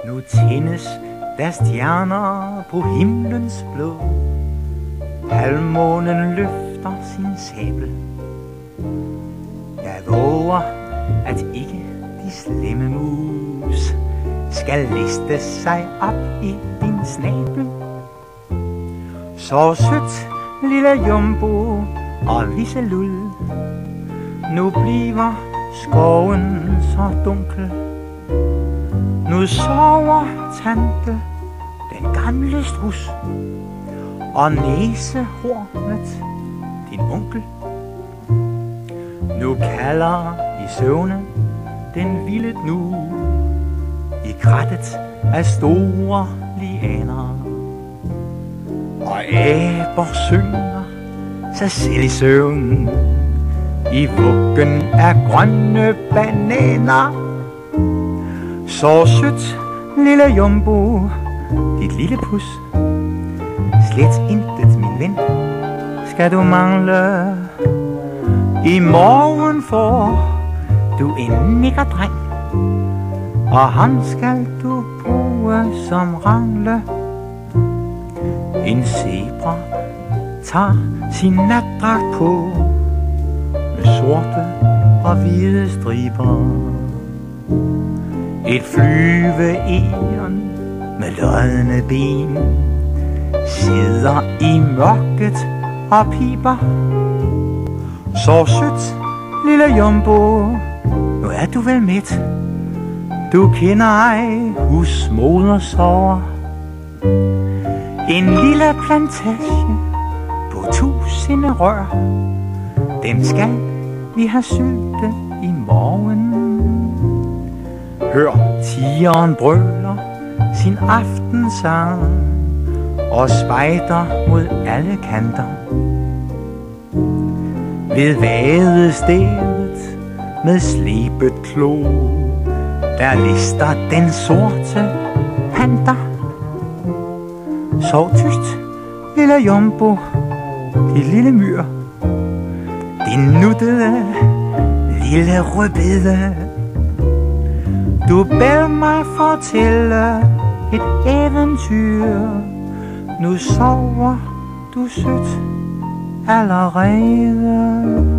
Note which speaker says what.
Speaker 1: Nu tændes der stjerner på himlens blå. Halvmånen løfter sin sabel. Jeg våger, at ikke de slemme mus skal liste sig op i din snabel. Så sødt, lille Jumbo og Liselul. Nu bliver skoven så dunkel. Nu sover tante, den gamle strus, og næsehornet, din onkel. Nu kalder i søvne den vilde gnu i krattet af store lianer. Og aber synger sig selv i søvn i vuggen af grønne bananer. Så sødt, lille Jumbo, dit lille pus. Slet intet, min ven, skal du mangle. I morgen får du en nikkerdreng, og ham skal du bruge som rangle. En zebra tager sin natdragt på med sorte og hvide striber. Et flyveegern med lodne ben sidder i mørket og piber. Så sødt, lille Jumbo, nu er du vel mæt. Du kender ej husmoder sover. En lille plantage på 1000 rør, den skal vi have sylte i morgen. Hør tigeren brøler sin aftensang og spejder mod alle kanter. Ved vadestedet med slebet klo, der lister den sorte panter. Sov tyst, lille Jumbo, dit lille myr, din nuttede lille rødbede. Du bad mig fortælle et eventyr. Nu sover du sødt allerede.